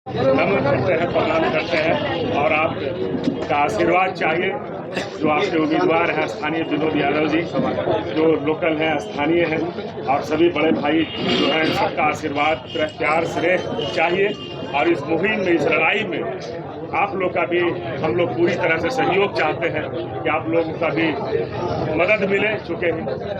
नमन करते हैं, प्रणाम करते हैं और आपका आशीर्वाद चाहिए। जो आपके उम्मीदवार हैं स्थानीय विनोद यादव जी, जो लोकल हैं, स्थानीय हैं, और सभी बड़े भाई जो हैं, सबका आशीर्वाद, प्यार, स्नेह चाहिए। और इस मुहिम में, इस लड़ाई में आप लोग का भी, हम लोग पूरी तरह से सहयोग चाहते हैं कि आप लोगों का भी मदद मिले, चूँकि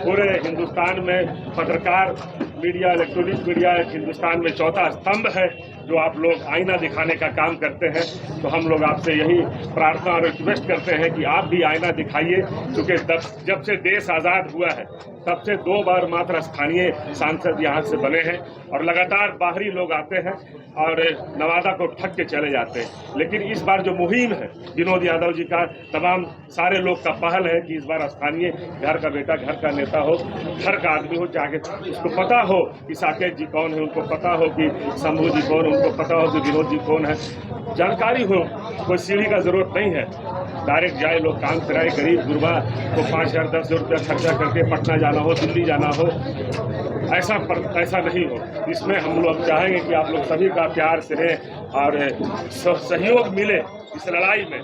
पूरे हिंदुस्तान में पत्रकार मीडिया, इलेक्ट्रॉनिक मीडिया हिंदुस्तान में चौथा स्तंभ है, जो आप लोग आईना दिखाने का काम करते हैं। तो हम लोग आपसे यही प्रार्थना और रिक्वेस्ट करते हैं कि आप भी आईना दिखाइए, क्योंकि जब से देश आज़ाद हुआ है तब से 2 बार मात्र स्थानीय सांसद यहाँ से बने हैं, और लगातार बाहरी लोग आते हैं और नवादा को ठग के चले जाते हैं। लेकिन इस बार जो मुहिम है विनोद यादव जी का, तमाम सारे लोग का पहल है कि इस बार स्थानीय घर का बेटा, घर का नेता हो, घर का आदमी हो, चाहे उसको पता हो कि साकेत जी कौन है, उनको पता हो कि शंभू जी कौन, उनको पता हो कि विनोद जी कौन है, जानकारी हो। कोई सीढ़ी का जरूरत नहीं है, डायरेक्ट जाए, लोग काम कराए। गरीब गुरबा को 5,000 10,000 रुपया खर्चा करके पटना जाना हो, दिल्ली जाना हो, ऐसा नहीं हो। इसमें हम लोग चाहेंगे कि आप लोग सभी का प्यार, स्नेह और सहयोग मिले इस लड़ाई में,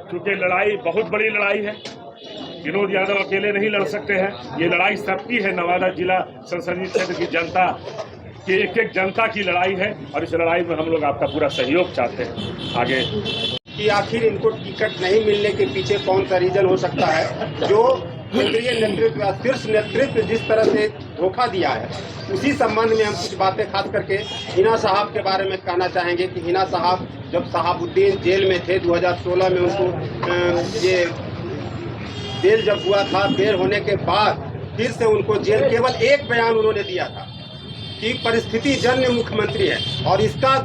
क्योंकि लड़ाई बहुत बड़ी लड़ाई है। विनोद यादव अकेले नहीं लड़ सकते हैं, ये लड़ाई सबकी है। नवादा जिला संसदीय क्षेत्र की जनता की, एक जनता की लड़ाई है, और इस लड़ाई में हम लोग आपका पूरा सहयोग चाहते हैं। आगे कि आखिर इनको टिकट नहीं मिलने के पीछे कौन सा रीजन हो सकता है, जो केंद्रीय नेतृत्व या शीर्ष नेतृत्व जिस तरह से धोखा दिया है, उसी संबंध में हम कुछ बातें खास करके हिना साहब के बारे में कहना चाहेंगे कि हिना साहब जब शहाबुद्दीन जेल में थे 2016 में, उनको ये जेल जब हुआ था, बेल होने के बाद फिर से उनको जेल, केवल एक बयान उन्होंने दिया था कि परिस्थिति जन्य मुख्यमंत्री है, और इसका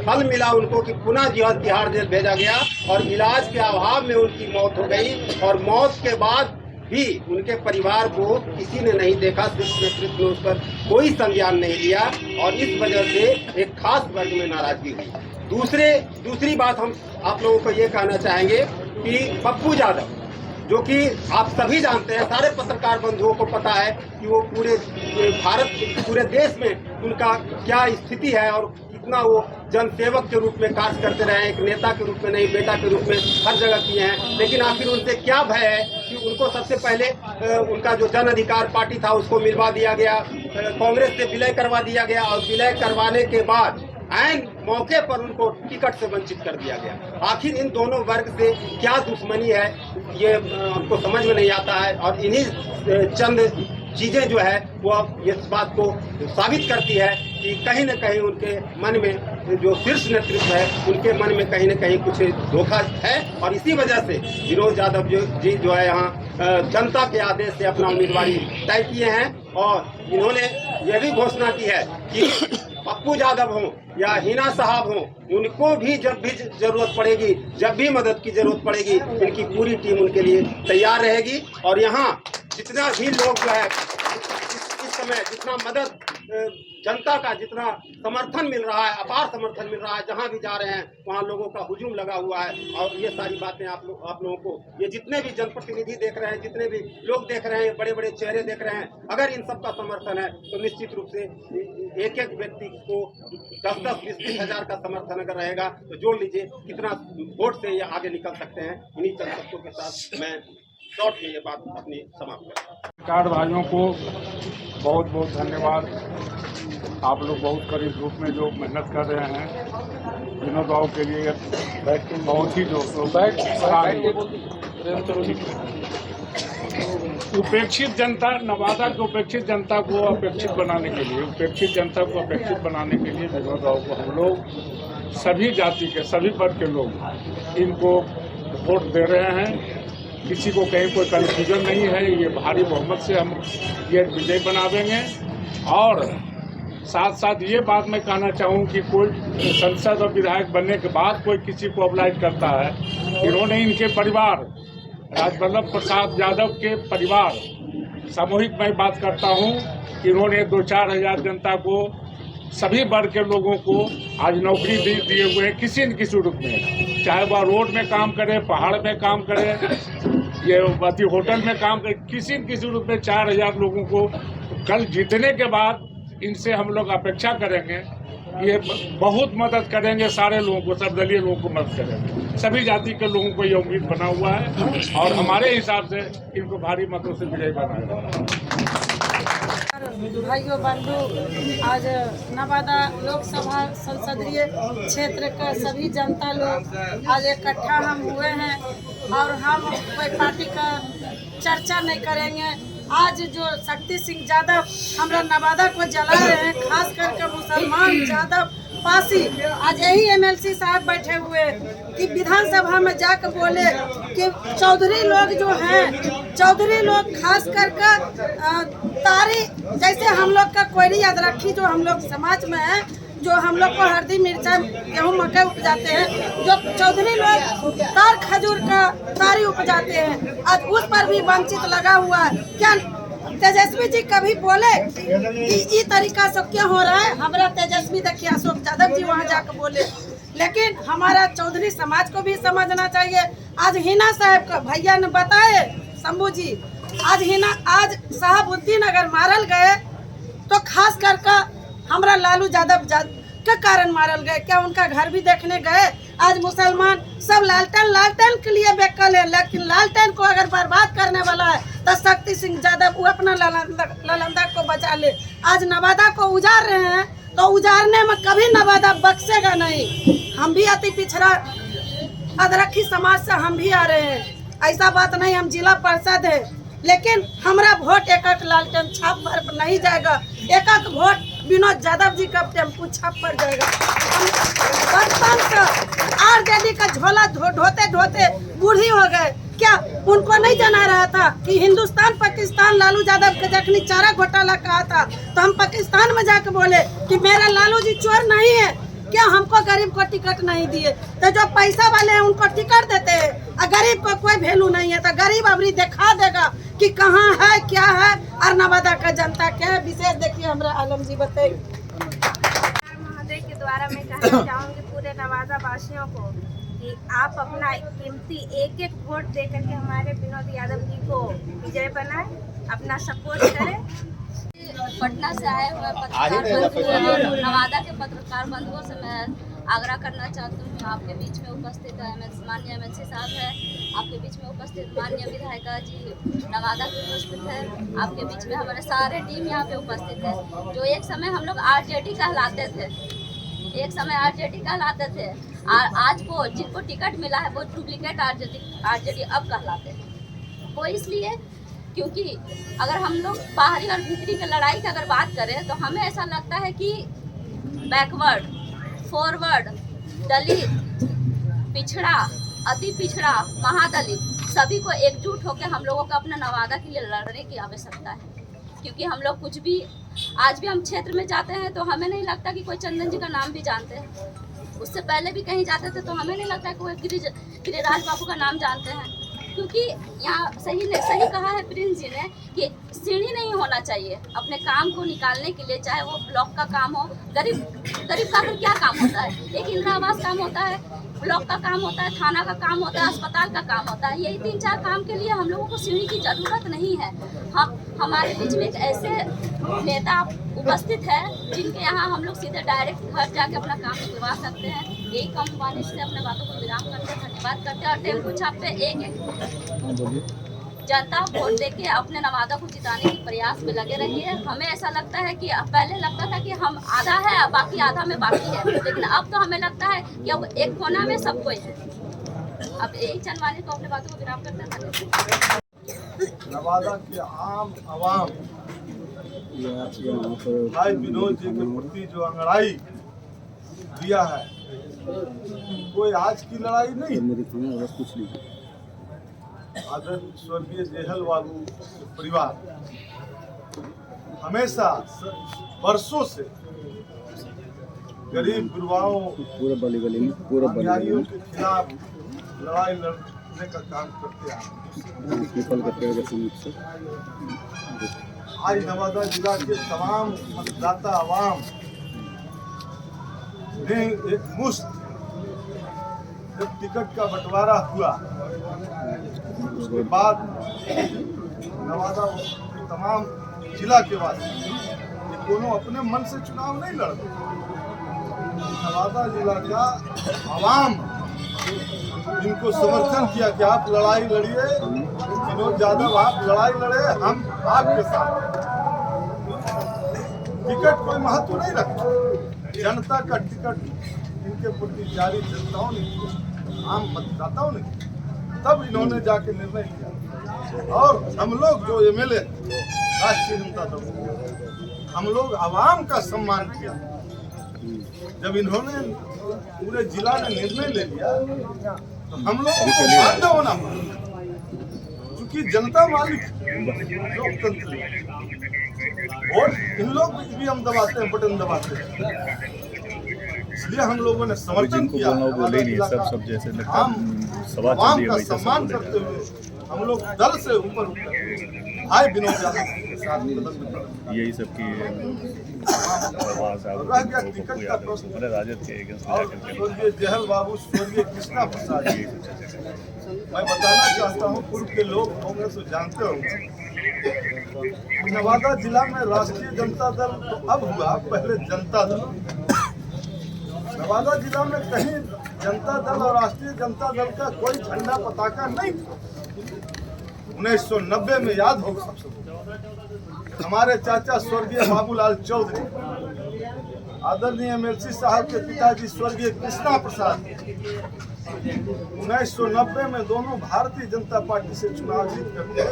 फल मिला उनको कि पुनः तिहाड़ जेल भेजा गया और इलाज के अभाव में उनकी मौत हो गई। और मौत के बाद भी उनके परिवार को किसी ने नहीं देखा, शीर्ष नेतृत्व ने उस पर कोई संज्ञान नहीं लिया, और इस वजह से एक खास वर्ग में नाराजगी हुई। दूसरी बात हम आप लोगों को ये कहना चाहेंगे कि पप्पू यादव, जो कि आप सभी जानते हैं, सारे पत्रकार बंधुओं को पता है कि वो पूरे भारत, पूरे देश में उनका क्या स्थिति है और कितना वो जनसेवक के रूप में कार्य करते रहे, एक नेता के रूप में नहीं, बेटा के रूप में हर जगह किए हैं। लेकिन आखिर उनसे क्या भय है कि उनको सबसे पहले उनका जो जन अधिकार पार्टी था उसको मिलवा दिया गया, कांग्रेस से विलय करवा दिया गया, और विलय करवाने के बाद ऐन मौके पर उनको टिकट से वंचित कर दिया गया। आखिर इन दोनों वर्ग से क्या दुश्मनी है, ये हमको समझ में नहीं आता है। और इन्हीं चंद चीजें जो है वो इस बात को साबित करती है कि कहीं न कहीं उनके मन में, जो शीर्ष नेतृत्व है, उनके मन में कहीं न कहीं कुछ धोखा है। और इसी वजह से विनोद यादव जी जो है यहाँ जनता के आदेश से अपना उम्मीदवारी तय किए हैं, और इन्होंने यह भी घोषणा की है कि पप्पू यादव हो या हिना साहब हो, उनको भी जब भी जरूरत पड़ेगी, जब भी मदद की जरूरत पड़ेगी, इनकी पूरी टीम उनके लिए तैयार रहेगी। और यहाँ जितना भी लोग जो है इस समय जितना मदद जनता का जितना समर्थन मिल रहा है, अपार समर्थन मिल रहा है, जहाँ भी जा रहे हैं वहाँ लोगों का हुजूम लगा हुआ है। और ये सारी बातें आप लोगों को, ये जितने भी जनप्रतिनिधि देख रहे हैं, जितने भी लोग देख रहे हैं, बड़े बड़े चेहरे देख रहे हैं, अगर इन सब का समर्थन है तो निश्चित रूप से एक एक व्यक्ति को 10-10, 20-20 हजार का समर्थन अगर रहेगा तो जोड़ लीजिए कितना वोट से ये आगे निकल सकते हैं। इन्हीं चंद शब्दों के साथ मैं शॉर्ट में ये बात अपनी समाप्त करूँ। पत्रकार भाइयों को बहुत बहुत धन्यवाद। आप लोग बहुत करीब रूप में जो मेहनत कर रहे हैं विनोद बाबू के लिए, बहुत ही जो उपेक्षित जनता, नवादा की उपेक्षित जनता को अपेक्षित बनाने के लिए, उपेक्षित जनता को अपेक्षित बनाने के लिए विनोद बाबू को हम लोग सभी जाति के, सभी वर्ग के लोग इनको वोट दे रहे हैं। किसी को कहीं कोई कन्फ्यूजन नहीं है, ये भारी बहुमत से हम ये विजय बनावेंगे। और साथ साथ ये बात मैं कहना चाहूँ कि कोई संसद और विधायक बनने के बाद कोई किसी को अप्लाई करता है, इन्होंने इनके परिवार, राजवल्लभ प्रसाद यादव के परिवार, सामूहिक मैं बात करता हूँ कि इन्होंने 2-4 हजार जनता को, सभी वर्ग के लोगों को आज नौकरी दिए हुए हैं, किसी न किसी रूप में, चाहे वह रोड में काम करे, पहाड़ में काम करे, ये होटल में काम करे, किसी न किसी रूप में 4,000 लोगों को कल जीतने के बाद इनसे हम लोग अपेक्षा करेंगे ये बहुत मदद करेंगे, सारे लोगों को, सर्वदलीय लोगों को मदद करेंगे। सभी जाति के लोगों को ये उम्मीद बना हुआ है और हमारे हिसाब से इनको भारी मतों से विजयी बनाएगा। भाइयों बंधु, आज नवादा लोकसभा संसदीय क्षेत्र का सभी जनता लोग आज इकट्ठा हम हुए हैं और हम कोई पार्टी का चर्चा नहीं करेंगे। आज जो शक्ति सिंह यादव हमारा नवादा को जला रहे हैं, खास करके मुसलमान यादव पासी, आज यही एमएलसी साहब बैठे हुए कि विधानसभा में जाकर बोले कि चौधरी लोग जो हैं, चौधरी लोग खास करके तारी जैसे हम लोग का कोयरी अदरखी जो हम लोग समाज में है, जो हम लोग को हल्दी मिर्चा गेहूँ मकई उपजाते हैं, जो चौधरी लोग तार खजूर का तारी उपजाते हैं, आज उस पर भी वंचित लगा हुआ है। क्या तेजस्वी जी कभी बोले कि इस तरीका से क्या हो रहा है? हमारा तेजस्वी देखिए अशोक यादव जी वहाँ जाकर बोले, लेकिन हमारा चौधरी समाज को भी समझना चाहिए। आज हिना साहब का भैया ने बताए, शंभू जी, आज साहबुद्दीन अगर मारल गए तो खास करके हमारा लालू यादव के कारण मारल गए। क्या उनका घर भी देखने गए? आज मुसलमान सब लालटेन के लिए बेकल है, लेकिन लालटेन को अगर बर्बाद करने वाला है तो शक्ति सिंह यादव वो अपना नालंदा को बचा ले। आज नवादा को उजाड़ रहे हैं तो उजाड़ने में कभी नवादा बख्शेगा नहीं। हम भी अति पिछड़ा अदरखी समाज से हम भी आ रहे हैं, ऐसा बात नहीं, हम जिला पार्षद है, लेकिन हमारा वोट एक लालटेन छाप पर नहीं जाएगा। एक वोट विनोद यादव जी का टेम्पू छाप पर जाएगा। बचपन से आरजेडी का झोला ढोते ढोते बूढ़ी हो गए। क्या उनको नहीं जाना रहा था कि हिंदुस्तान पाकिस्तान लालू यादव के जखनी चारा घोटाला कहा था तो हम पाकिस्तान में जाके बोले कि मेरा लालू जी चोर नहीं है? क्या हमको गरीब को टिकट नहीं दिए? तो जो पैसा वाले हैं उनको टिकट देते हैं और गरीब को कोई वैल्यू नहीं है। तो गरीब अभी दिखा देगा कि कहाँ है, क्या है और नवादा का जनता क्या है। विशेष देखिए हमारा आलम जी बताइए। महोदय के द्वारा मैं कहना चाहूँगी पूरे नवादा वासियों को कि आप अपना कीमती एक वोट दे करके हमारे विनोद यादव जी को विजय बनाएं, अपना सपोर्ट करें। पटना से आए हुए पत्रकार बंधुओं, नवादा के पत्रकार बंधुओं से मैं आग्रह करना चाहती हूँ, आपके बीच में उपस्थित माननीय एमएलसी साहब है, आपके बीच में उपस्थित माननीय विधायिका जी नवादा के उपस्थित है, आपके बीच में हमारे सारे टीम यहाँ पे उपस्थित है। जो एक समय हम लोग आरजेडी कहलाते थे, और आज को जिनको टिकट मिला है वो डुप्लीकेट आरजेडी अब कहलाते हैं। वो इसलिए क्योंकि अगर हम लोग बाहरी और भीतरी की लड़ाई की अगर बात करें तो हमें ऐसा लगता है कि बैकवर्ड, फॉरवर्ड, दलित, पिछड़ा, अति पिछड़ा, महादलित सभी को एकजुट होकर हम लोगों को अपने नवादा के लिए लड़ने की आवश्यकता है। क्योंकि हम लोग कुछ भी आज भी हम क्षेत्र में जाते हैं तो हमें नहीं लगता कि कोई चंदन जी का नाम भी जानते हैं। उससे पहले भी कहीं जाते थे तो हमें नहीं लगता कि कोई गिरिराज बाबू का नाम जानते हैं। क्योंकि यहाँ सही कहा है प्रिंस जी ने कि सीढ़ी नहीं होना चाहिए अपने काम को निकालने के लिए, चाहे वो ब्लॉक का काम हो। गरीब का फिर क्या काम होता है? एक इंदिरा आवास काम होता है, ब्लॉक का काम होता है, थाना का काम होता है, अस्पताल का काम होता है। यही 3-4 काम के लिए हम लोगों को सीढ़ी की ज़रूरत नहीं है। हमारे बीच में एक ऐसे नेता उपस्थित है जिनके यहाँ हम लोग सीधे डायरेक्ट घर जाके अपना काम निकलवा सकते हैं। यही कम वाले से अपने बातों को विराम करते हैं, धन्यवाद करते हैं। और टेम्पू छाप पे एक जनता वोट देके अपने नवादा को जिताने के प्रयास में लगे रहिए। हमें ऐसा लगता है कि पहले लगता था कि हम आधा है बाकी आधा में बाकी है, लेकिन अब तो हमें लगता है कि अब एक कोना में सब कोई है। अब यही चंदवानी को अपने बातों को विराम करते हैं। नवादा के आम आवाम भाई विनोद जी के प्रति जो अंगड़ाई दिया है, कोई आज की लड़ाई नहीं। आदरणीय स्वर्गीय जेहल बाबू के परिवार हमेशा वर्षों से गरीब गुरबाओं अन्यायियों के खिलाफ लड़ाई लड़ने का काम करते हैं। आज नवादा जिला के तमाम मतदाता आवाम ने एक मुश्त जब टिकट का बंटवारा हुआ उसके बाद नवादा तमाम जिला के वासी ये दोनों अपने मन से चुनाव नहीं लड़ रहे, नवादा जिला का आवाम इनको समर्थन किया कि आप लड़ाई लड़िए, विनोद यादव आप लड़ाई लड़े, हम आपके साथ। टिकट कोई महत्व नहीं रखता, जनता का टिकट इनके प्रति जारी जनताओं ने किया, आम मतदाताओं ने किया, तब इन्होंने जाके निर्णय किया। और हम लोग जो एमएलए राष्ट्रीय जनता दल, हम लोग आवाम का सम्मान किया। जब इन्होंने पूरे जिला ने निर्णय ले लिया तो हम लोग बाध्य होना पड़ा, क्योंकि जनता मालिक लोकतंत्र और इन लोग भी हम दबाते हैं, बटन दबाते हैं, इसलिए हम लोगों ने समर्थन किया। हम आवाम का सम्मान करते हुए हम लोग दल से ऊपर उठे आए, विनोद यादव के साथ यही सबकी रह गया टिकट का प्रश्न। राजद के और स्वर्गीय जहल बाबू, स्वर्गीय कृष्णा प्रसाद जी, मैं बताना चाहता हूँ, पूर्व के लोग होंगे तो जानते होंगे, नवादा जिला में राष्ट्रीय जनता दल तो अब हुआ, पहले जनता दल। नवादा जिला में कहीं जनता दल और राष्ट्रीय जनता दल का कोई झंडा पताका नहीं था। 1990 में याद होगा सबसे, हमारे चाचा स्वर्गीय बाबूलाल चौधरी, आदरणीय एमएलसी साहब के पिताजी स्वर्गीय कृष्णा प्रसाद 1990 में दोनों भारतीय जनता पार्टी से चुनाव जीत करके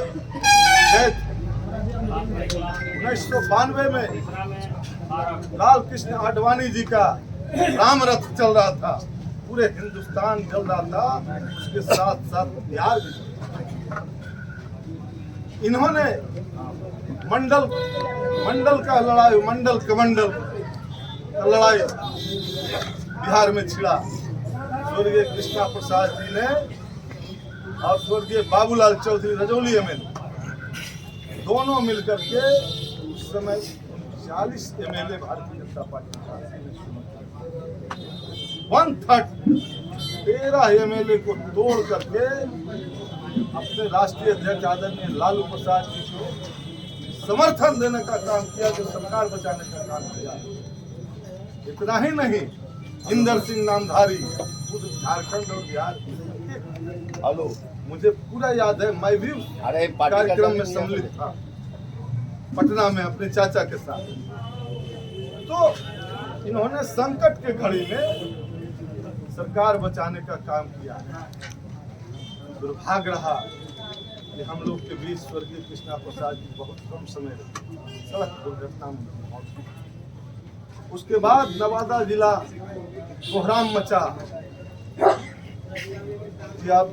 गए थे। 1992 में लाल कृष्ण आडवाणी जी का राम रथ चल रहा था, पूरे हिंदुस्तान चल रहा था, उसके साथ साथ बिहार भी। इन्होंने मंडल का लड़ाई, मंडल कमंडल का लड़ाई बिहार में छिड़ा। स्वर्गीय कृष्णा प्रसाद जी ने और स्वर्गीय बाबूलाल चौधरी रजौली एमएलए दोनों मिलकर के उस समय 40 एमएलए भारतीय जनता पार्टी का 13 एमएलए को तोड़ करके अपने राष्ट्रीय अध्यक्ष आदरणीय लालू प्रसाद जी को समर्थन देने का काम किया, जो सरकार बचाने का काम किया। इतना ही नहीं, इंदर सिंह नामधारी खुद झारखंड और बिहार, हेलो, मुझे पूरा याद है, मैं भी कार्यक्रम में सम्मिलित था पटना में अपने चाचा के साथ। तो इन्होंने संकट के घड़ी में सरकार बचाने का काम किया। दुर्भाग्य रहा कि हम लोग के बीच स्वर्गीय कृष्णा प्रसाद जी बहुत कम समय सड़क दुर्घटना में मौत हुई। उसके बाद नवादा जिला कोहराम मचा कि अब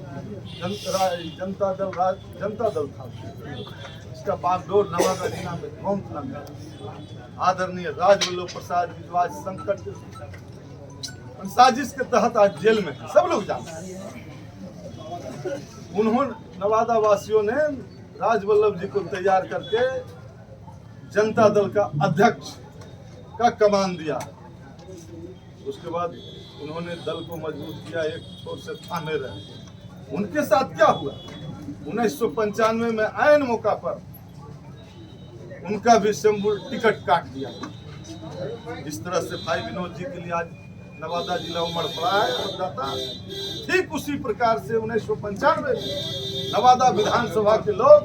जनता दल था, इसका बागडोर नवादा जिला में कौन था? आदरणीय राजवल्लभ प्रसाद जी आज संकट साजिश के तहत आज जेल में, सब लोग जानते हैं। उन्होंने नवादा वासियों ने राजवल्लभ जी को तैयार करके जनता दल का अध्यक्ष का कमान दिया। उसके बाद उन्होंने दल को मजबूत किया, एक छोर से थामे रहे। उनके साथ क्या हुआ? 1995 में ऐन मौका पर उनका भी सिंबल टिकट काट दिया। इस तरह से भाई विनोद जी के लिए आज नवादा जिला उमड़ पड़ा है मतदाता। ठीक उसी प्रकार से 1995 में नवादा विधानसभा के लोग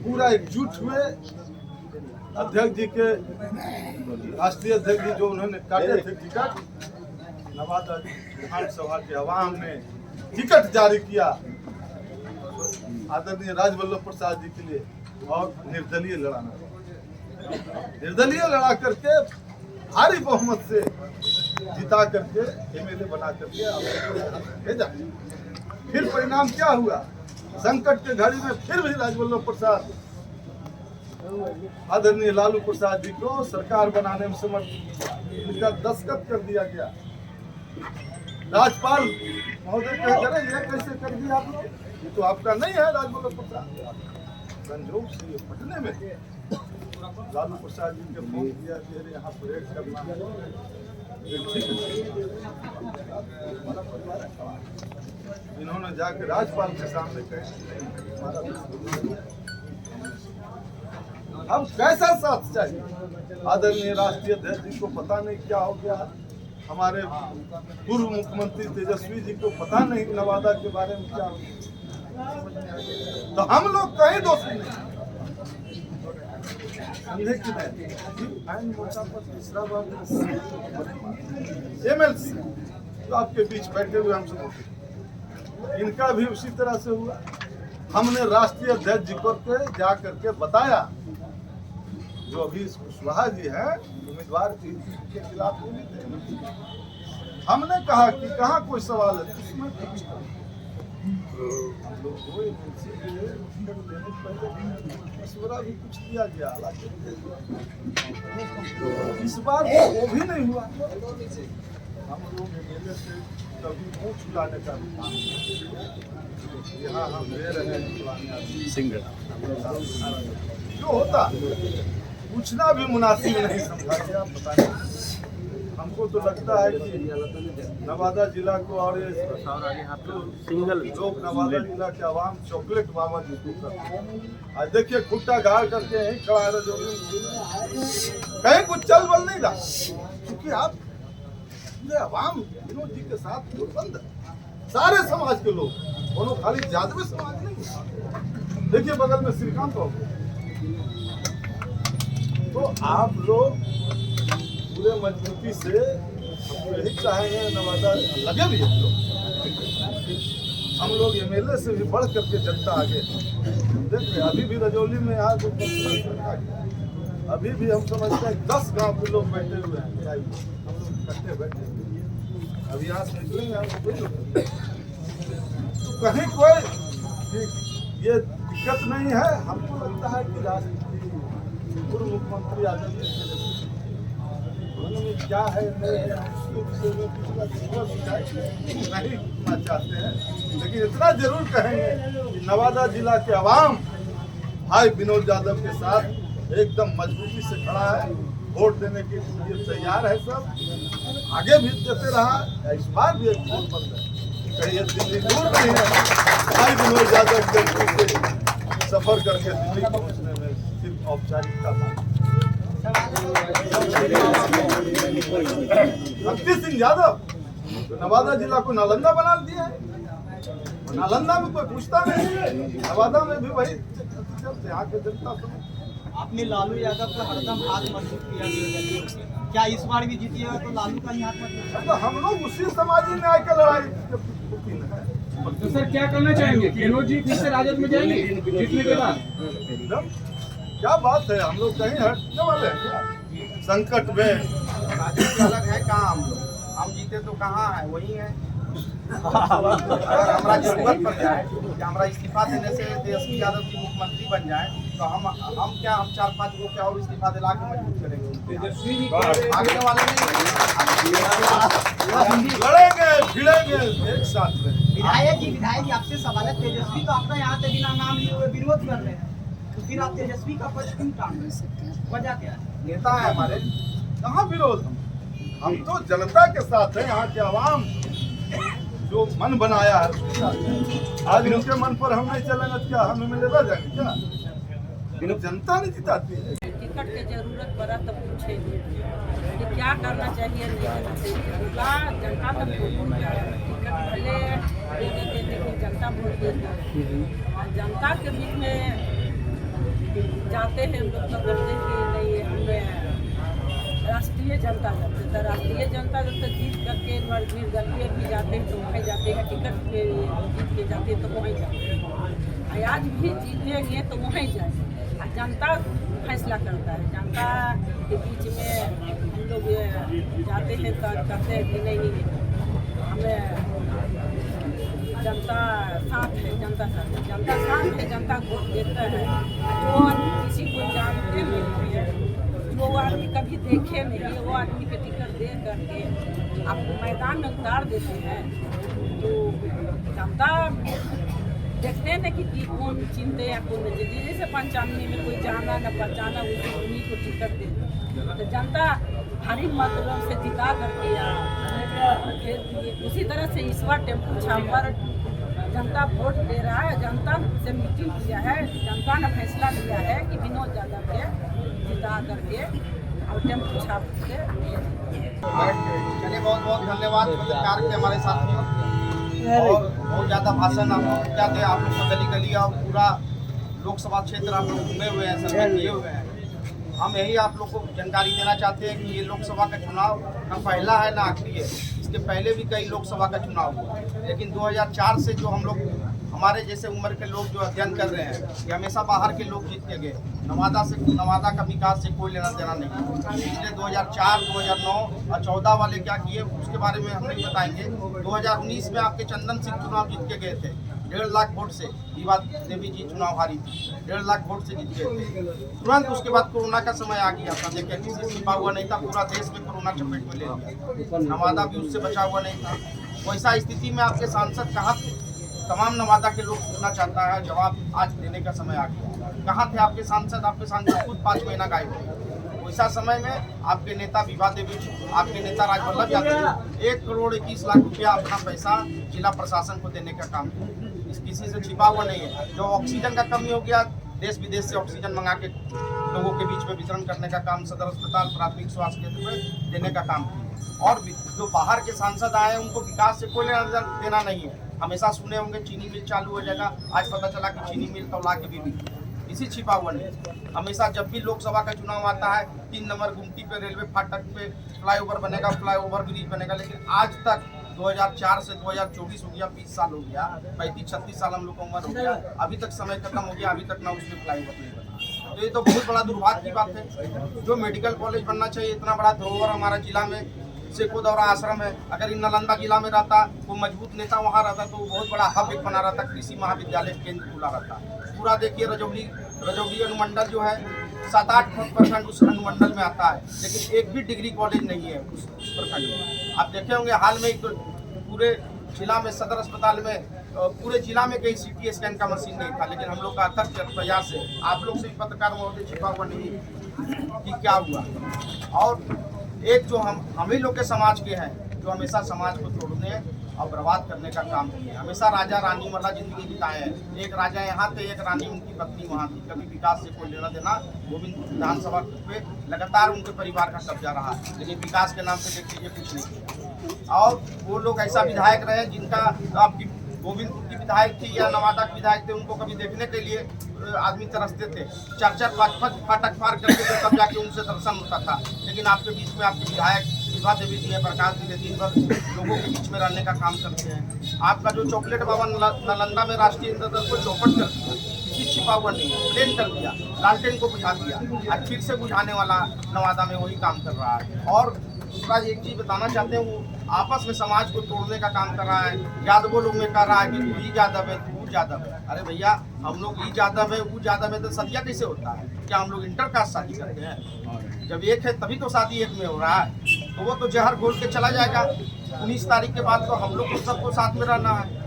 पूरा एकजुट हुए। अध्यक्ष जी के, राष्ट्रीय अध्यक्ष जी जो उन्होंने काटे थे टिकट, नवादा विधानसभा के अवाम ने टिकट जारी किया आदरणीय राजवल्लभ प्रसाद जी के लिए, और निर्दलीय लड़ा करके भारी बहुमत से जिता करके एमएलए बना करके भेजा। फिर परिणाम क्या हुआ? संकट के घड़ी में फिर भी राजवल्लभ प्रसाद, आदरणीय लालू प्रसाद जी को सरकार बनाने में समर्थ, उनका दस्तखत कर दिया गया। राज्यपाल महोदय कह रहे ये कैसे कर दिया आप लोग, ये तो आपका नहीं है राजवल्लभ प्रसाद। संजोग से पटने में लालू प्रसाद जी के फोन किया कि यहाँ परेड करना है, इन्होंने जाकर राज्यपाल के सामने कहे हम कैसा साथ चाहिए। आदरणीय राष्ट्रीय अध्यक्ष जी को पता नहीं क्या हो गया, हमारे पूर्व मुख्यमंत्री तेजस्वी जी को पता नहीं नवादा के बारे में क्या हो गया, तो हम लोग कहीं दोषी नहीं। समझे कि नहीं? आइन मोर्चा पर तीसरा बार MLC जो आपके बीच बैठे हुए हम सब, इनका भी उसी तरह से हुआ। हमने राष्ट्रीय अध्यक्ष जी को जा करके बताया, जो अभी कुशवाहा जी हैं उम्मीदवार के खिलाफ बोले थे, हमने कहा कि कहाँ कोई सवाल है, इसमें मशवरा भी कुछ दिया गया, इस बार वो भी नहीं हुआ। हम लोग MLA से कभी मुँह छुलाने का भी काम, यहाँ हम ले रहे हैं जो होता पूछना भी मुनासिब नहीं समझा गया। पता नहीं, हमको तो लगता है कि नवादा जिला को और ये सिंगल लोग नवादा जिला के आवाम चॉकलेट बाबा जिसको करते हैं। आज देखिए खुट्टा गाड़ करके यहीं खड़ा है, कहीं कुछ चल बल नहीं रहा, क्योंकि आप आवाम विनोद जी के साथ बंद सारे समाज के लोग, दोनों खाली यादवी समाज नहीं। देखिए बगल में श्रीकांत बाबू, तो आप लोग पूरे मजबूती से यही चाहेंगे नवादा लगे भी हम लोग MLA से भी बढ़ करके जनता आगे। देखिए अभी भी रजौली में यहाँ अभी भी हम समझते हैं 10 गांव के लोग बैठे हुए हैं, हम लोग इकट्ठे बैठे हुए, अभी यहाँ से निकलेंगे हम कोई लोग, तो कहीं कोई ये दिक्कत नहीं है। हमको लगता है कि पूर्व मुख्यमंत्री आदरणीय में क्या है नहीं है नहीं कहना चाहते हैं, लेकिन इतना जरूर कहेंगे कि नवादा जिला के अवाम भाई विनोद यादव के साथ एकदम मजबूती से खड़ा है, वोट देने के लिए तैयार है सब, आगे भी देते रहा, इस बार भी एक वोट बंद है, कहीं दिल्ली दूर नहीं है। भाई विनोद यादव के सफर करके दिल्ली पहुंचने में सिर्फ औपचारिकता था। शक्ति सिंह यादव तो नवादा जिला को नालंदा बना दिया है, नालंदा में कोई पूछता नहीं, नवादा में भी वही चलते यहाँ के जनता समझ। आपने लालू यादव का हरदम हाथ मजबूत किया, क्या इस बार भी जीतिएगा तो लालू का ही हाथ मजबूत? तो हम लोग उसी समाजी न्याय की लड़ाई। तो सर क्या करना चाहेंगे, विनोद जी फिर से राजद में जाएंगे जीतने के बाद? क्या बात है, हम लोग कहीं हटने वाले हैं क्या? संकट में राजनीति अलग है, कहाँ हम जीते तो कहाँ है, वही है। अगर हमारा जरूरत पड़ जाए कि हमारा इस्तीफा देने से तेजस्वी यादव जी मुख्यमंत्री बन जाए, तो हम 4-5 को क्या और इस्तीफा दिला के मजबूत करेंगे। आगे वाले नहीं लड़ेंगे भिड़ेंगे एक साथ में। विधायक जी आपसे सवाल है, तेजस्वी तो आपका यहाँ से बिना नाम लिए हुए विरोध कर रहे हैं, तो फिर आप तेजस्वी का पक्ष क्यों टांग रहे हैं? वजह क्या है? नेता है हमारे, कहाँ विरोध, हम तो जनता के साथ हैं, यहाँ के आवाम जो मन बनाया है उसके साथ। आज उनके मन पर हम नहीं चलेंगे क्या हम मिलेगा जाएंगे क्या? जनता नहीं जिताती है। टिकट की जरूरत पड़ा तो पूछे कि क्या करना चाहिए, नहीं करना चाहिए, जनता तक टिकट भले देते लेकिन जनता वोट देती है। जनता के बीच में जाते हैं हम लोग तो कहते हैं कि नहीं हमें राष्ट्रीय जनता दल, तो राष्ट्रीय जनता दल तो जीत करके निर्दलीय भी जाते हैं तो वहीं जाते हैं, टिकट पे जीत के जाते हैं तो वहीं जाते हैं, आज भी जीतेंगे तो वहीं जाएंगे। जनता फैसला करता है, जनता के बीच में हम लोग जाते हैं तो कहते हैं कि नहीं हमें जनता साथ है, जनता साथ है, जनता साथ है, जनता वोट देता है। जो आदमी किसी को जानते नहीं है, वो आदमी कभी देखे नहीं, वो आदमी के टिकट दे करके आपको मैदान में उतार देते हैं, तो जनता देखते हैं कि कौन चिंते या कौन नहीं। जैसे 95 में कोई जाना न पहचाना उन्हीं को टिकट दे, तो जनता भारी मतों से जिता करके उसी तरह से इस बार टेम्पू छापर जनता वोट दे रहा है, जनता से मीटिंग किया है, जनता ने फैसला लिया है कि विनोद यादव के जिता करके और टेम्पो छाप के चलिए, बहुत बहुत धन्यवाद पत्रकार के हमारे साथ में। और बहुत ज़्यादा भाषण आप लोग क्या थे, आप लोग गली गली और पूरा लोकसभा क्षेत्र आप लोग घूमे हुए हैं, सर्वे किए हुए हैं। हम यही आप लोग को जानकारी देना चाहते हैं कि ये लोकसभा का चुनाव न पहला है न आखिरी है। इसके पहले भी कई लोकसभा का चुनाव हुआ, लेकिन 2004 से जो हम लोग हमारे जैसे उम्र के लोग जो अध्ययन कर रहे हैं कि हमेशा बाहर के लोग जीत के गए। नवादा का विकास से कोई लेना देना नहीं। पिछले 2004, 2009 और 14 वाले क्या किए उसके बारे में हम नहीं बताएंगे। 2019 में आपके चंदन सिंह चुनाव जीत के गए थे 1.5 लाख वोट से। रीवा देवी जी चुनाव हारी थी, 1.5 लाख वोट से जीत गए थे। तुरंत उसके बाद कोरोना का समय आ गया था। देखिए, किसी से छिपा हुआ नहीं था, पूरा देश में कोरोना चपेट में ले लिया। नवादा भी उससे बचा हुआ नहीं था। वैसा स्थिति में आपके सांसद कहाँ थे? तमाम नवादा के लोग पूछना चाहता है, जवाब आज देने का समय आ गया। कहाँ थे आपके सांसद? आपके सांसद खुद 5 महीना गायब थे। वैसा समय में आपके नेता विभा देवी, आपके नेता राजवल्लभ यादव 1 करोड़ 21 लाख रुपया अपना पैसा जिला प्रशासन को देने का काम किया। किसी से छिपा हुआ नहीं है। जो ऑक्सीजन का कमी हो गया, देश विदेश से ऑक्सीजन मंगा के लोगों के बीच में वितरण करने का काम सदर अस्पताल प्राथमिक स्वास्थ्य केंद्र में देने का काम किया। और जो बाहर के सांसद आए उनको विकास से कोई लेना देना नहीं है। हमेशा सुने होंगे चीनी मिल चालू हो जाएगा, आज पता चला कि चीनी मिल तो ला के भी किसी छिपा हुआ नहीं। हमेशा जब भी लोकसभा का चुनाव आता है 3 नंबर गुमटी पे रेलवे फाटक पे फ्लाईओवर बनेगा, फ्लाईओवर ब्रिज बनेगा, लेकिन आज तक 2004 से 2024 हो गया, 20 साल हो गया, 35-36 साल हम लोग का उम्र हो गया, अभी तक समय खत्म हो गया, अभी तक ना उसमें फ्लाईओवर नहीं बना। तो ये तो बहुत बड़ा दुर्भाग्य की बात है। जो मेडिकल कॉलेज बनना चाहिए, इतना बड़ा धरोहर हमारा जिला में सेकोदौरा आश्रम है। अगर इन नालंदा जिला में रहता, वो मजबूत नेता वहाँ रहता तो बहुत बड़ा हब एक बना रहता, कृषि महाविद्यालय केंद्र खुला रहता। पूरा देखिए रजौली अनुमंडल जो है 7-8% उस अनुमंडल में आता है, लेकिन एक भी डिग्री कॉलेज नहीं है उस प्रखंड में। आप देखे होंगे हाल में पूरे जिला में सदर अस्पताल में पूरे जिला में कहीं CT स्कैन का मशीन नहीं था, लेकिन हम लोग का अथक प्रयास से आप लोग से पत्रकार महोदय छिपा हुआ नहीं कि क्या हुआ। और एक जो हम ही लोग के समाज के हैं जो हमेशा समाज को तोड़ने और बर्बाद करने का काम किया। हमेशा राजा रानी वाला जिंदगी बिताए हैं। एक राजा यहाँ थे, एक रानी उनकी पत्नी वहाँ थी। कभी विकास से कोई लेना देना। गोविंद विधानसभा पे लगातार उनके परिवार का कब्जा रहा, लेकिन विकास के नाम से देखिए कुछ नहीं किया। और वो लोग ऐसा विधायक रहे जिनका आपकी गोविंदपुर की विधायक थी या नवादा के विधायक थे, उनको कभी देखने के लिए आदमी तरसते थे। 4-4 फाटक पार करके तब जाके उनसे दर्शन होता था। लेकिन आपके बीच में आपके विधायक विभा देवी जी, प्रकाश जी दिन भर लोगों के बीच में रहने का काम करते हैं। आपका जो चॉकलेट बाबा नालंदा में राष्ट्रीय इंद्र दल को चौपट कर दिया, किसी छिपा हुआ नहीं, प्लेन कर दिया, लालटेन को बुझा दिया। आज फिर से बुझाने वाला नवादा में वही काम कर रहा है। और दूसरा एक चीज बताना चाहते हैं, वो आपस में समाज को तोड़ने का काम कर रहा है। यादवों लोग में कर रहा है कि तू ही यादव है, तू यादव है। अरे भैया, हम लोग ही यादव है, वो यादव है, तो सदिया कैसे होता है? क्या हम लोग इंटरकास्ट शादी करते हैं? जब एक है तभी तो शादी एक में हो रहा है। तो वो तो जहर घोल के चला जाएगा। 19 तारीख के बाद तो हम लोग को सबको साथ में रहना है।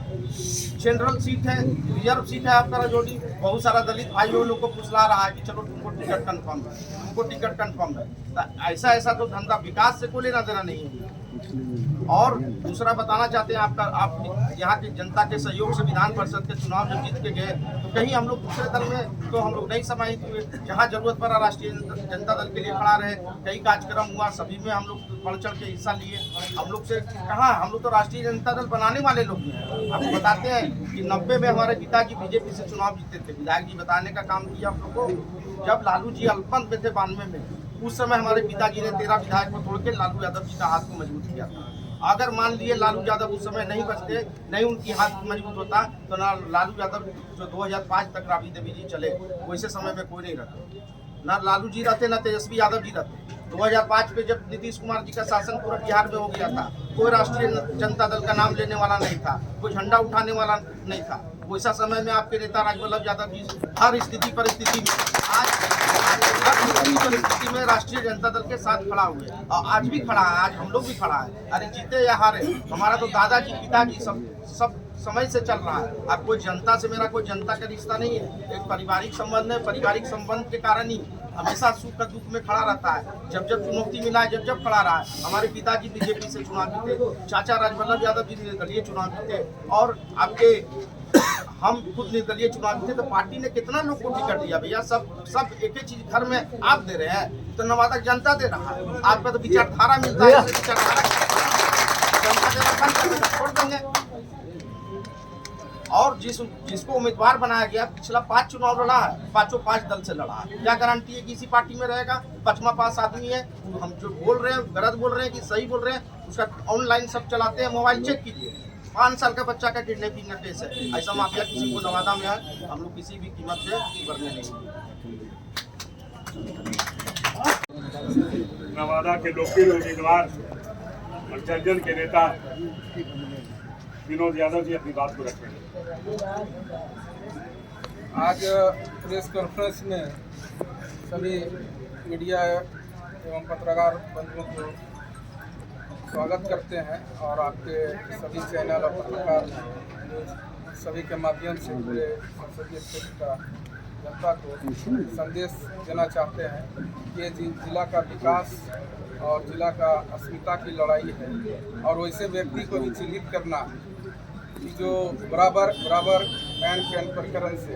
जनरल सीट है, रिजर्व सीट है आपका रजौली। बहुत सारा दलित भाइयों लोग को फुसला रहा है कि चलो तुमको टिकट कंफर्म है, तुमको टिकट कंफर्म है। तो ऐसा तो धंधा विकास से कोई लेना देना नहीं है। और दूसरा बताना चाहते हैं, आप यहाँ की जनता के सहयोग से विधान परिषद के चुनाव जब जीत के गए तो कहीं हम लोग दूसरे दल में तो हम लोग नहीं समाहित हुए। जहाँ जरूरत पड़ा राष्ट्रीय जनता दल के लिए खड़ा रहे। कई कार्यक्रम हुआ, सभी में हम लोग बढ़ चढ़ के हिस्सा लिए। हम लोग से कहाँ, हम लोग तो राष्ट्रीय जनता दल बनाने वाले लोग हैं। आपको बताते हैं कि 90 में हमारे पिताजी बीजेपी से चुनाव जीते थे। विधायक जी बताने का काम किया हम लोग को। जब लालू जी अल्पमत में थे 92 में, उस समय हमारे पिताजी ने 13 विधायक को तोड़ के लालू यादव जी का हाथ को मजबूत किया था। अगर मान लिए लालू यादव उस समय नहीं बचते, नहीं उनकी हाथ मजबूत होता, तो ना लालू यादव जो 2005 तक राबड़ी देवी जी चले, वैसे समय में कोई नहीं रहता। ना लालू जी रहते, ना तेजस्वी यादव जी रहते। 2005 पे जब नीतीश कुमार जी का शासन पूरा बिहार में हो गया था, कोई राष्ट्रीय जनता दल का नाम लेने वाला नहीं था, कोई झंडा उठाने वाला नहीं था। वैसा समय में आपके नेता राजवल्लभ यादव जी हर स्थिति परिस्थिति में परिस्थिति में राष्ट्रीय जनता दल के साथ खड़ा हुए और आज भी खड़ा है। आज हम लोग भी खड़ा है। अरे जीते या हारे, हमारा तो दादाजी पिताजी सब समय से चल रहा है। अब कोई जनता से मेरा कोई जनता का रिश्ता नहीं है, एक पारिवारिक संबंध है। पारिवारिक संबंध के कारण ही हमेशा सुख का दुख में खड़ा रहता है। जब जब चुनौती मिला है, जब जब खड़ा रहा है। हमारे पिताजी बीजेपी से चुनाव जीते, चाचा राजवल्लभ यादव जी निर्दलीय चुनाव जीते, और आपके हम खुद निर्दलीय चुनाव जीते। तो पार्टी ने कितना लोग को टिकट दिया भैया? सब एक ही चीज घर में आप दे रहे हैं। तो नवादा जनता दे रहा है। आपका तो विचारधारा मिलता है, विचारधारा जनता देना बंद कर देना, छोड़ देंगे। और जिसको उम्मीदवार बनाया गया, पिछला 5 चुनाव लड़ा है, 5 दल से लड़ा है। क्या गारंटी है कि इसी पार्टी में रहेगा? 5वां पास आदमी है। तो हम जो बोल रहे हैं गलत बोल रहे हैं कि सही बोल रहे हैं, उसका ऑनलाइन सब चलाते हैं, मोबाइल चेक कीजिए। 5 साल का बच्चा का किडनैपिंग का केस है। ऐसा माफिया किसी को नवादा में है, हम लोग किसी भी कीमत से करने नहीं। नवादा के लोकप्रिय उम्मीदवार और जनजन के नेता विनोद यादव जी अपनी बात को रखेंगे। आज प्रेस कॉन्फ्रेंस में सभी मीडिया एवं पत्रकार बंधुओं को स्वागत करते हैं और आपके सभी चैनल और पत्रकार सभी के माध्यम से पूरे संसदीय क्षेत्र का जनता को संदेश देना चाहते हैं कि ये जिला का विकास और जिला का अस्मिता की लड़ाई है। और वैसे व्यक्ति को भी चिन्हित करना कि जो बराबर पैन प्रकरण से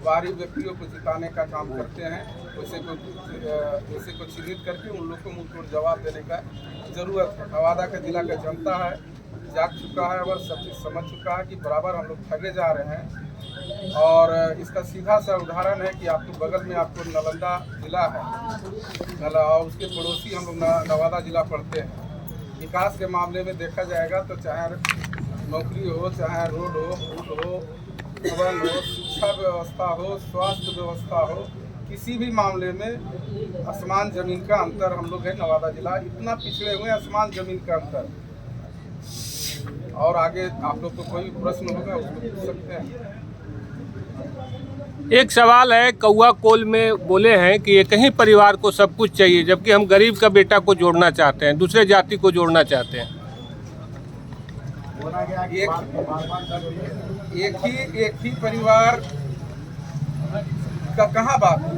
बाहरी व्यक्तियों को जिताने का काम करते हैं, वैसे को चिन्हित करके उन लोगों को मुंहतोड़ जवाब देने का ज़रूरत है। नवादा का जिला का जनता है, जाग चुका है और सब चीज़ समझ चुका है कि बराबर हम लोग ठगे जा रहे हैं। और इसका सीधा सा उदाहरण है कि आपके बगल में आपको नालंदा जिला है और उसके पड़ोसी हम लोग नवादा जिला पढ़ते हैं। विकास के मामले में देखा जाएगा तो चाहे नौकरी हो, चाहे रोड हो, पुल हो, भवन हो, शिक्षा व्यवस्था हो, स्वास्थ्य व्यवस्था हो, किसी भी मामले में आसमान ज़मीन का अंतर हम लोग है। नवादा जिला इतना पिछड़े हुए, आसमान ज़मीन का अंतर। और आगे आप लोग को कोई प्रश्न होगा उसको पूछ सकते हैं। एक सवाल है, कौआ कोल में बोले हैं कि एक ही परिवार को सब कुछ चाहिए, जबकि हम गरीब का बेटा को जोड़ना चाहते हैं, दूसरे जाति को जोड़ना चाहते हैं। एक ही परिवार का कहाँ बात है?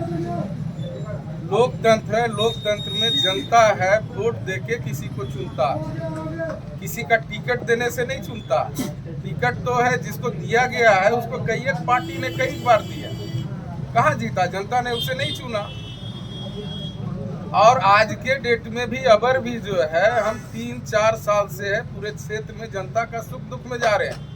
लोकतंत्र है, लोकतंत्र में जनता है, वोट देके किसी को चुनता, किसी का टिकट देने से नहीं चुनता। टिकट तो है जिसको दिया गया है, उसको कई एक पार्टी ने कई बार दिया, कहाँ जीता? जनता ने उसे नहीं चुना। और आज के डेट में भी अबर भी जो है, हम 3-4 साल से है पूरे क्षेत्र में जनता का सुख दुख में जा रहे हैं।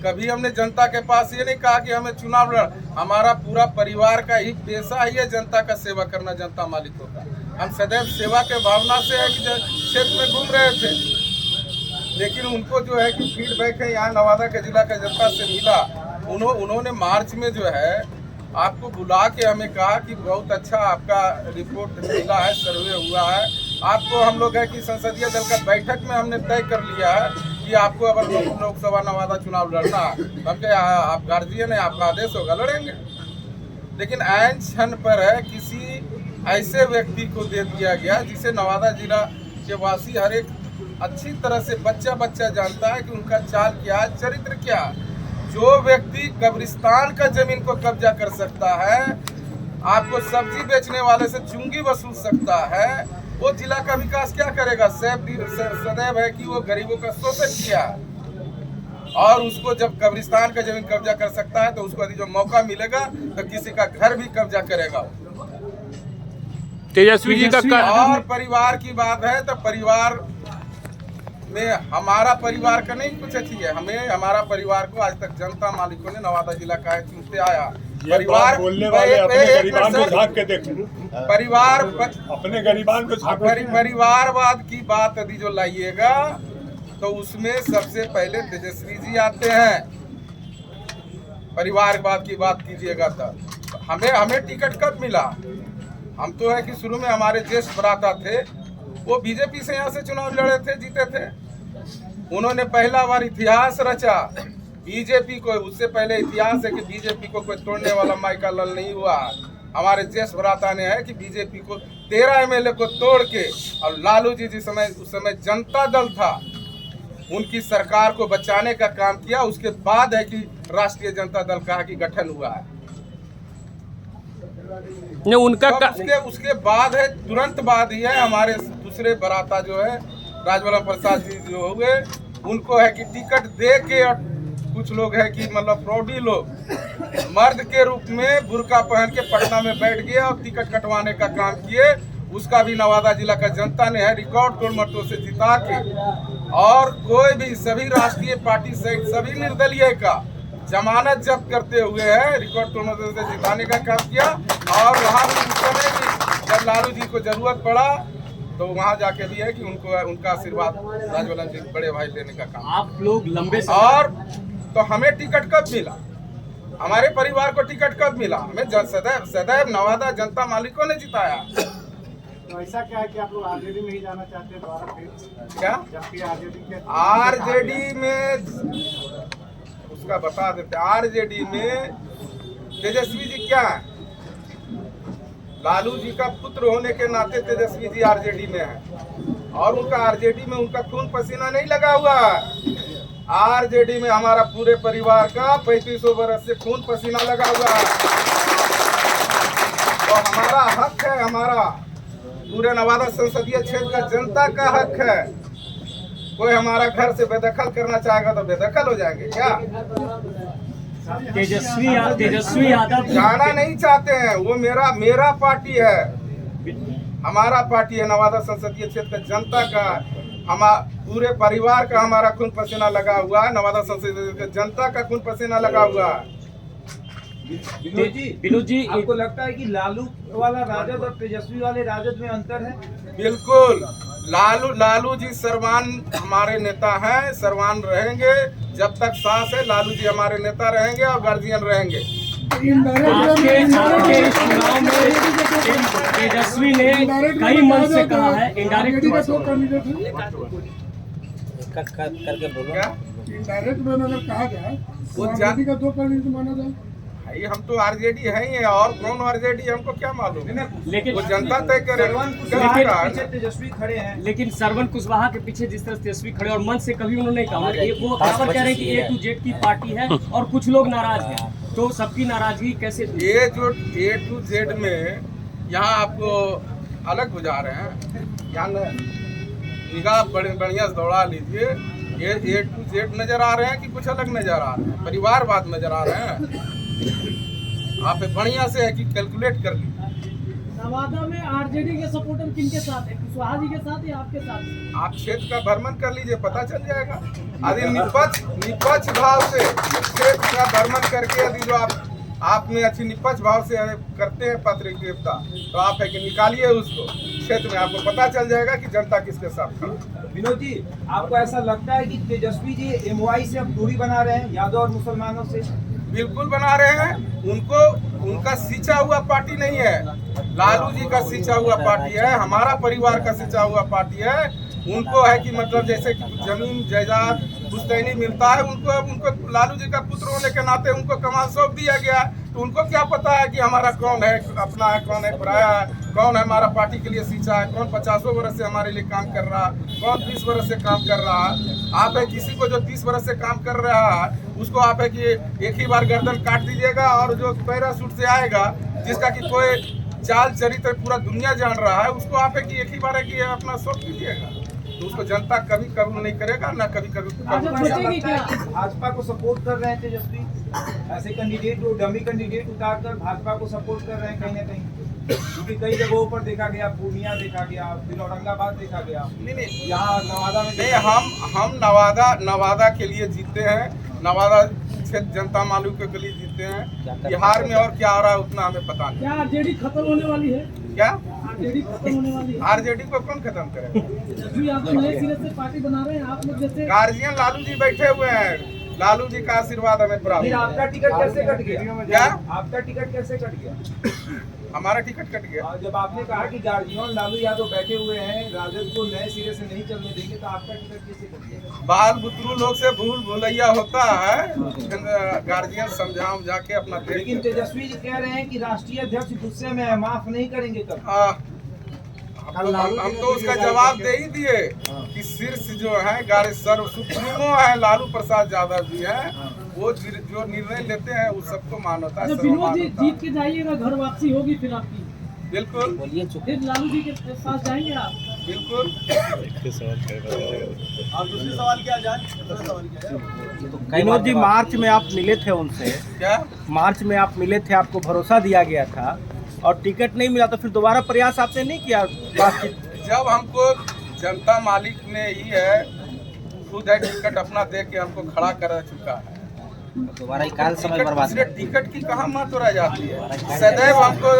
कभी हमने जनता के पास ये नहीं कहा कि हमें चुनाव लड़, हमारा पूरा परिवार का ही पेशा ही है जनता का सेवा करना, जनता मालिक होता। हम सदैव सेवा के भावना से है कि क्षेत्र में घूम रहे थे, लेकिन उनको जो है कि फीडबैक है यहाँ नवादा के जिला के जनता से मिला। उन्होंने मार्च में जो है आपको बुला के हमें कहा कि बहुत अच्छा आपका रिपोर्ट मिला है, सर्वे हुआ है। आपको हम लोग है कि संसदीय दल का बैठक में हमने तय कर लिया है कि आपको अगर लोकसभा नवादा चुनाव लड़ना, हम क्या आप गार्जियन है, आपका आदेश होगा, लड़ेंगे। लेकिन ऐन क्षण पर है किसी ऐसे व्यक्ति को दे दिया गया जिसे नवादा जिला के वासी हर एक अच्छी तरह से बच्चा जानता है कि उनका चाल क्या है, चरित्र क्या है। जो व्यक्ति कब्रिस्तान का जमीन को कब्जा कर सकता है, आपको सब्जी बेचने वाले से चुंगी वसूल सकता है, वो जिला का विकास क्या करेगा? सदैव है कि वो गरीबों का शोषण किया। और उसको जब कब्रिस्तान का जमीन कब्जा कर सकता है तो उसको यदि जो मौका मिलेगा तो किसी का घर भी कब्जा करेगा। तेजस्वी जी का और परिवार की बात है तो परिवार में हमारा परिवार का नहीं कुछ अच्छी है। हमें हमारा परिवार को आज तक जनता मालिकों ने नवादा जिला का चुनते आया। परिवार बोलने वाले अपने गरीबान को झांक के देखें, परिवार अपने गरीबान को झांक। परिवारवाद की बात यदि जो लाइएगा तो उसमें सबसे पहले तेजस्वी जी आते हैं। परिवारवाद की बात कीजिएगा तो हमें टिकट कब मिला? हम तो है कि शुरू में हमारे ज्येष्ठ भ्राता थे, वो बीजेपी से यहाँ से चुनाव लड़े थे, जीते थे। उन्होंने पहला बार इतिहास रचा बीजेपी को। उससे पहले इतिहास है कि बीजेपी को कोई तोड़ने वाला माइका लाल नहीं हुआ। हमारे ज्येष्ठ भ्राता ने है कि बीजेपी को 13 एमएलए को तोड़ के, और लालू जी उस समय जनता दल था, उनकी सरकार को बचाने का काम किया। उसके बाद है कि राष्ट्रीय जनता दल का कि गठन हुआ है। उनका उसके बाद है, तुरंत बाद ही है हमारे दूसरे बराता जो है राजवल्लभ प्रसाद जी जो हुए, उनको है कि टिकट दे के, और कुछ लोग है कि मतलब फ्रॉडी लोग मर्द के रूप में बुर्का पहन के पटना में बैठ गए और टिकट कटवाने का काम किए। उसका भी नवादा जिला का जनता ने है रिकॉर्ड तोड़ मतों से जिता के, और कोई भी सभी राष्ट्रीय पार्टी सहित सभी निर्दलीय का जमानत जब्त करते हुए है रिकॉर्ड तोड़ मतों से जिताने का काम किया। और वहाँ भी उस समय भी जब लालू जी को जरूरत पड़ा तो वहाँ जाके भी है कि उनको उनका आशीर्वाद राजवलन जी बड़े भाई लेने का काम। आप लोग लंबे और तो हमें टिकट कब मिला, हमारे परिवार को टिकट कब मिला? हमें सदैव नवादा जनता मालिकों ने जिताया। तो ऐसा क्या है कि आप लोग आरजेडी में ही जाना चाहते हैं दोबारा फिर? क्या जबकि आरजेडी में उसका बता देते, आरजेडी में तेजस्वी जी क्या है? लालू जी का पुत्र होने के नाते तेजस्वी जी आरजेडी में है, और उनका आरजेडी में उनका खून पसीना नहीं लगा हुआ है। आरजेडी में हमारा पूरे परिवार का 3500 वर्ष से खून पसीना लगा हुआ है, तो हमारा हक है, हमारा पूरे नवादा संसदीय क्षेत्र का जनता का हक है। कोई हमारा घर से बेदखल करना चाहेगा तो बेदखल हो जाएंगे क्या? तेजस्वी यादव जाना नहीं चाहते हैं, वो मेरा पार्टी है, हमारा पार्टी है, नवादा संसदीय क्षेत्र का जनता का, पूरे परिवार का हमारा खून पसीना लगा हुआ है, नवादा संसदीय क्षेत्र का जनता का खून पसीना लगा हुआ है। विनोद जी आपको लगता है कि लालू वाला राजद और तेजस्वी वाले राजद में अंतर है? बिल्कुल, लालू जी सर्वान हमारे नेता हैं, सर्वान रहेंगे जब तक सांस है। लालू जी हमारे नेता रहेंगे और गार्जियन रहेंगे। आपके चुनाव में तेजस्वी ने कई मंच से कहा है, इनडायरेक्ट करके बोलो क्या? इनडायरेक्ट में अगर कहा जाए वो आरजेडी का 2 कैंडिडेट माना जाए। भाई हम तो आरजेडी है ही है, और कौन आरजेडी हमको क्या मालूम, लेकिन वो जनता तय करे। तेजस्वी खड़े हैं, लेकिन श्रवण कुशवाहा के पीछे जिस तरह तेजस्वी खड़े और मंच से कभी उन्होंने कहा, वो कह रहे हैं कि A to Z की पार्टी है और कुछ लोग नाराज हैं, तो सबकी नाराजगी कैसे? ये जो A to Z में यहाँ आपको अलग बुझा रहे हैं, यहाँ निगाह बढ़िया से दौड़ा लीजिए, ये A to Z नजर आ रहे हैं कि कुछ अलग नजर आ रहे हैं, परिवारवाद नजर आ रहे हैं। आप बढ़िया से है कि कैलकुलेट कर लीजिए। नवादा में आरजेडी के सपोर्टर किनके साथ है? कुशवाहा जी के साथ या आपके साथ? आप क्षेत्र का भ्रमण कर लीजिए, पता चल जाएगा। यदि निपक्ष भाव से क्षेत्र का भ्रमण करके यदि जो आप में अच्छी निपक्ष भाव से करते हैं पत्रकारिता, तो आप है कि निकालिए उसको क्षेत्र में, आपको पता चल जाएगा कि जनता किसके साथ खड़ी है। विनोद जी, आपको ऐसा लगता है कि तेजस्वी जी MOI से अब दूरी बना रहे हैं यादव और मुसलमानों से? बिल्कुल बना रहे हैं। उनका सींचा हुआ पार्टी नहीं है, लालू जी का सींचा हुआ पार्टी है, हमारा परिवार का सींचा हुआ पार्टी है। उनको है कि मतलब जैसे कि जमीन जायदाद पुश्तैनी मिलता है, उनको लालू जी का पुत्र होने के नाते उनको कमान सौंप दिया गया, तो उनको क्या पता है कि हमारा कौन है अपना है, कौन है पराया है, कौन है हमारा पार्टी के लिए सींचा है, कौन 50 वर्ष से हमारे लिए काम कर रहा है, कौन 30 वर्ष से काम कर रहा है। आप है किसी को जो 30 वर्ष से काम कर रहा है उसको आप है कि एक ही बार गर्दन काट दीजिएगा, और जो पैराशूट से आएगा जिसका कि कोई चाल चरित्र पूरा दुनिया जान रहा है, उसको आप है कि एक ही बार है कि अपना सौंप दीजिएगा, तो उसको जनता कभी कबूल नहीं करेगा, ना कभी भाजपा को सपोर्ट कर रहे हैं तेजस्वी, ऐसे कैंडिडेट डमी कैंडिडेट उतारकर भाजपा को सपोर्ट कर रहे हैं कहीं ना कहीं, क्योंकि कई जगहों पर देखा गया, पूर्णिया देखा गया, फिर औरंगाबाद देखा गया, नहीं यहाँ नवादा में नहीं, हम नवादा के लिए जीते हैं, नवादा क्षेत्र जनता मालूम के लिए जीते हैं। बिहार में और क्या आ रहा है उतना हमें पता नहीं। क्या आरजेडी खत्म होने वाली है? क्या आरजेडी खत्म होने वाली है? आरजेडी को कौन खत्म करेगा? तेजस्वी आप तो नए सिरे से पार्टी बना रहे हैं, आप लोग जैसे गार्जियन लालू जी बैठे हुए हैं, लालू जी का आशीर्वाद हमें प्राप्त। फिर आपका टिकट कैसे कट गया? क्या आपका टिकट कैसे कट गया? हमारा टिकट कट गया। जब आपने कहा कि गार्जियन लालू यादव बैठे हुए हैं, राजद को नए सिरे से नहीं चलने देंगे, तो आपका टिकट कैसे कट गया? बाल बुतरू लोग से भूल भुलैया होता है, गार्जियन समझा के अपना। लेकिन तेजस्वी जी कह रहे हैं कि राष्ट्रीय अध्यक्ष गुस्से में है, माफ नहीं करेंगे कब। हम तो उसका जवाब दे ही दिए कि शीर्ष जो है सर्व सुप्रीमो है लालू प्रसाद यादव जी है, वो जो निर्णय लेते हैं वो सबको मानता है। विनोद जी जीत के जाइएगा, घर वापसी होगी फिर आपकी? बिल्कुल। फिर लालू जी के साथ जाएंगे आप? बिल्कुल। आप दूसरे सवाल क्या जाए? विनोद जी, मार्च में आप मिले थे उनसे, क्या मार्च में आप मिले थे, आपको भरोसा दिया गया था और टिकट नहीं मिला तो फिर दोबारा प्रयास आपने नहीं किया बातचीत? जब हमको जनता मालिक ने ही है खुद है टिकट अपना दे के हमको खड़ा कर चुका है, दोबारा काल समय बर्बाद। टिकट की कहाँ महत्व रह जाती है? सदैव हमको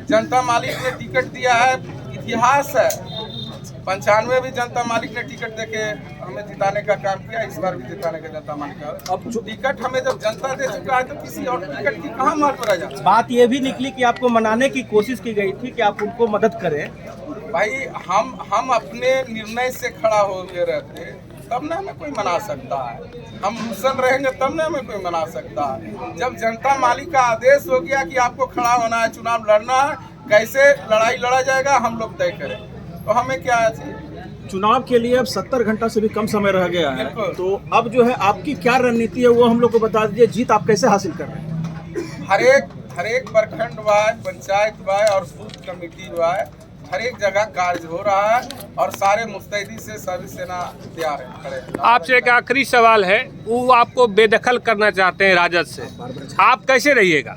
जनता मालिक ने टिकट दिया है, इतिहास है। 95 भी जनता मालिक ने टिकट देके हमें जिताने का काम किया, इस बार भी जिताने का जनता मालिक का। अब जो टिकट हमें जब जनता दे चुका है तो किसी और टिकट की कहाँ महत्व रह जाती है? बात ये भी निकली कि आपको मनाने की कोशिश की गई थी कि आप उनको मदद करें। भाई हम अपने निर्णय से खड़ा हो गए रहते तब ना हमें कोई मना सकता है, हम मुसल रहेंगे तब ना हमें कोई मना सकता है। जब जनता मालिक का आदेश हो गया कि आपको खड़ा होना है, चुनाव लड़ना है, कैसे लड़ाई लड़ा जाएगा हम लोग तय करें, तो हमें क्या है? चुनाव के लिए अब 70 घंटा से भी कम समय रह गया है, तो अब जो है आपकी क्या रणनीति है वो हम लोग को बता दीजिए। जीत आप कैसे हासिल कर रहे हैं? हर एक प्रखंड वाय, पंचायत वाय और बूथ कमेटी वाय हर एक जगह कार्य हो रहा है और सारे मुस्तैदी से सभी सेना तैयार है, खड़े हैं। आपसे एक आखिरी सवाल है, वो आपको बेदखल करना चाहते हैं राजद से, आप कैसे रहिएगा?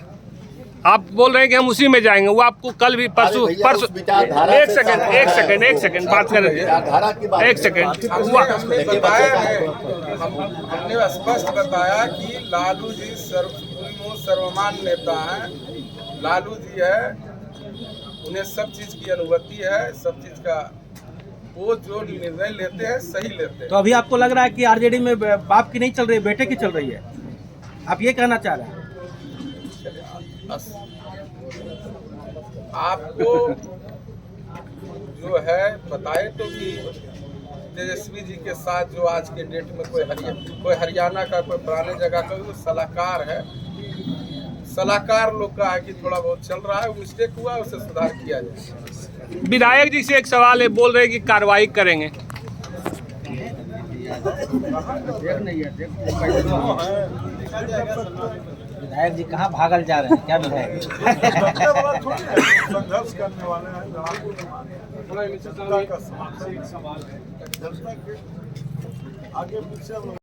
आप बोल रहे हैं कि हम उसी में जाएंगे, वो आपको कल भी परसों एक सेकंड बात कर रहे हैं, एक सेकंड। हमने बताया है, हमने स्पष्ट बताया कि लालू जी सर्वमान्य नेता हैं, लालू जी है, उन्हें सब चीज की अनुभूति है, सब चीज का वो जो निर्णय लेते हैं सही लेते हैं। तो अभी आपको लग रहा है कि आरजेडी में बाप की नहीं चल रही है, बेटे की चल रही है, आप ये कहना चाह रहे हैं? आपको जो है बताए तो कि तेजस्वी जी के साथ जो आज के डेट में कोई हरियाणा का, कोई पुराने जगह का वो सलाहकार है, सलाहकार लोग का है कि थोड़ा बहुत चल रहा है, वो मिस्टेक हुआ है, उसे सुधार किया जाए। विधायक जी से एक सवाल है, बोल रहे हैं कि कार्रवाई करेंगे। विधायक जी कहाँ भागल जा रहे हैं, क्या विधायक? संघर्ष करने वाले हैं, जनता का सवाल है, आगे पीछे